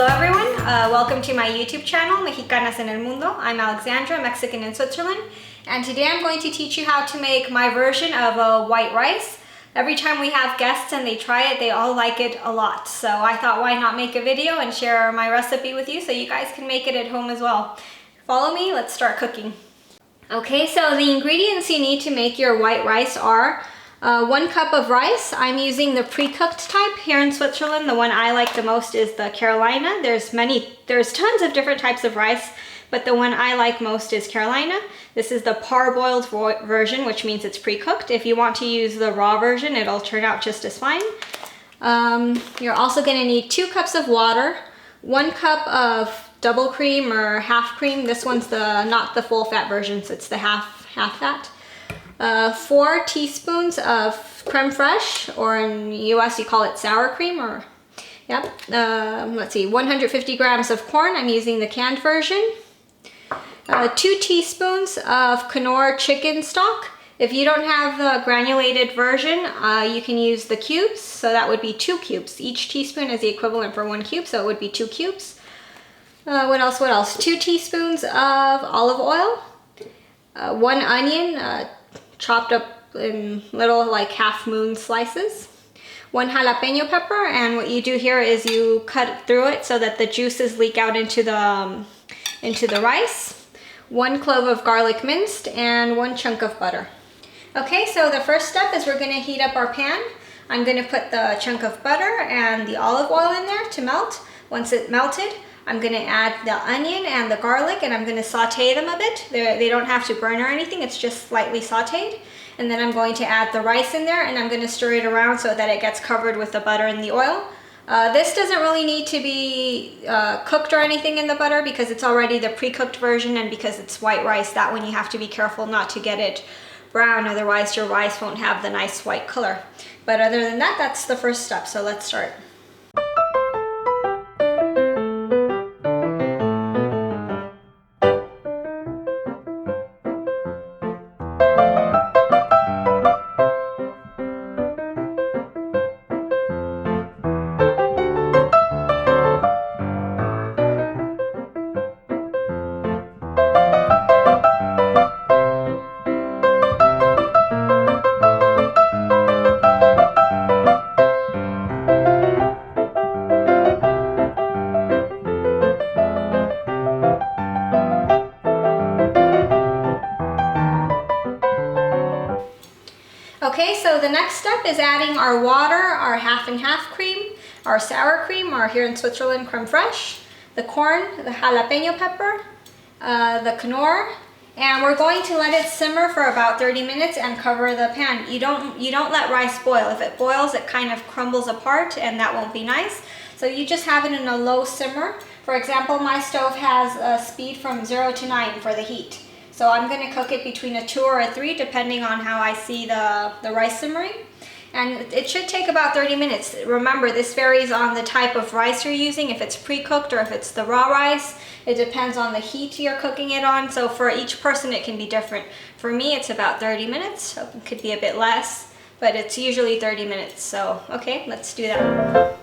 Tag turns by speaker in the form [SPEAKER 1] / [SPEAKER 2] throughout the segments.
[SPEAKER 1] Hello everyone, welcome to my YouTube channel, Mexicanas en el Mundo. I'm Alexandra, Mexican in Switzerland, and today I'm going to teach you how to make my version of a white rice. Every time we have guests and they try it, they all like it a lot. So I thought, why not make a video and share my recipe with you so you guys can make it at home as well. Follow me, let's start cooking. Okay, so the ingredients you need to make your white rice are 1 cup of rice. I'm using the pre-cooked type here in Switzerland. The one I like the most is the Carolina. There's tons of different types of rice, but the one I like most is Carolina. This is the parboiled version, which means it's pre-cooked. If you want to use the raw version, it'll turn out just as fine. You're also going to need 2 cups of water, 1 cup of double cream or half cream. This one's not the full fat version, so it's the half fat. 4 teaspoons of creme fraiche, or in the US you call it sour cream, or let's see, 150 grams of corn. I'm using the canned version. 2 teaspoons of Knorr chicken stock. If you don't have the granulated version, you can use the cubes, so that would be 2 cubes. Each teaspoon is the equivalent for 1 cube, so it would be 2 cubes. What else? 2 teaspoons of olive oil. 1 onion, chopped up in little like half moon slices. 1 jalapeño pepper, and what you do here is you cut through it so that the juices leak out into the rice. 1 clove of garlic minced, and 1 chunk of butter. Okay, so the first step is we're going to heat up our pan. I'm going to put the chunk of butter and the olive oil in there to melt. Once it melted, I'm going to add the onion and the garlic, and I'm going to saute them a bit. They don't have to burn or anything, it's just slightly sauteed. And then I'm going to add the rice in there, and I'm going to stir it around so that it gets covered with the butter and the oil. This doesn't really need to be cooked or anything in the butter because it's already the pre-cooked version, and because it's white rice, that one you have to be careful not to get it brown, otherwise your rice won't have the nice white color. But other than that, that's the first step, so let's start. Okay, so the next step is adding our water, our half and half cream, our sour cream, or here in Switzerland, creme fraiche, the corn, the jalapeño pepper, the Knorr, and we're going to let it simmer for about 30 minutes and cover the pan. You don't let rice boil. If it boils, it kind of crumbles apart, and that won't be nice. So you just have it in a low simmer. For example, my stove has a speed from 0 to 9 for the heat. So I'm going to cook it between a 2 or a 3 depending on how I see the rice simmering. And it should take about 30 minutes. Remember, this varies on the type of rice you're using, if it's pre-cooked or if it's the raw rice. It depends on the heat you're cooking it on. So for each person it can be different. For me it's about 30 minutes. So it could be a bit less, but it's usually 30 minutes. So okay, let's do that.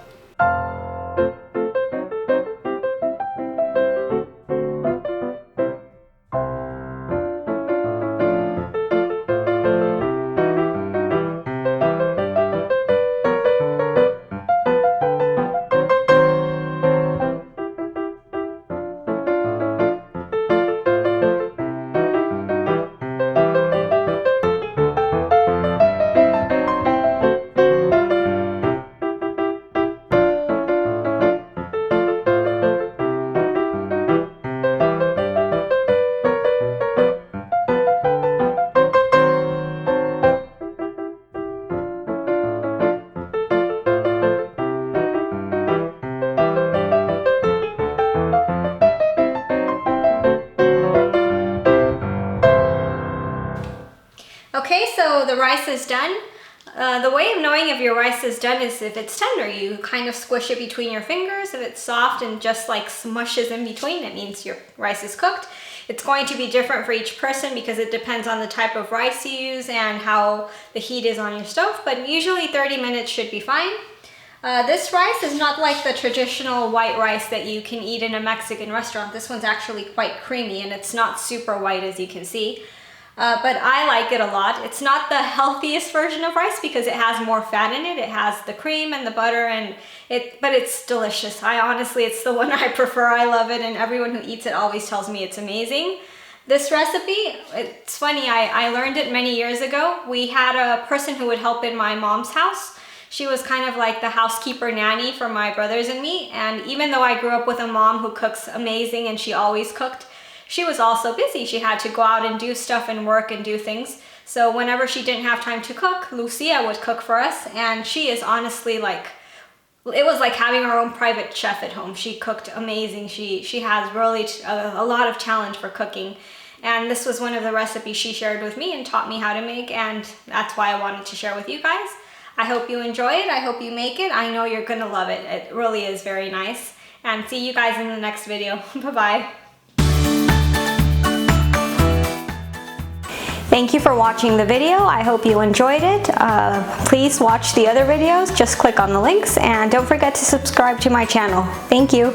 [SPEAKER 1] Okay, so the rice is done. The way of knowing if your rice is done is if it's tender. You kind of squish it between your fingers. If it's soft and just like smushes in between, it means your rice is cooked. It's going to be different for each person because it depends on the type of rice you use and how the heat is on your stove, but usually 30 minutes should be fine. This rice is not like the traditional white rice that you can eat in a Mexican restaurant. This one's actually quite creamy and it's not super white, as you can see. But I like it a lot. It's not the healthiest version of rice because it has more fat in it. It has the cream and the butter, but it's delicious. Honestly, it's the one I prefer. I love it, and everyone who eats it always tells me it's amazing. This recipe, it's funny, I learned it many years ago. We had a person who would help in my mom's house. She was kind of like the housekeeper nanny for my brothers and me, and even though I grew up with a mom who cooks amazing and she always cooked, she was also busy. She had to go out and do stuff and work and do things. So whenever she didn't have time to cook, Lucia would cook for us, and she is honestly like, it was like having our own private chef at home. She cooked amazing. She has really a lot of talent for cooking. And this was one of the recipes she shared with me and taught me how to make, and that's why I wanted to share with you guys. I hope you enjoy it. I hope you make it. I know you're gonna love it. It really is very nice. And see you guys in the next video. Bye-bye. Thank you for watching the video. I hope you enjoyed it. Please watch the other videos. Just click on the links and don't forget to subscribe to my channel. Thank you.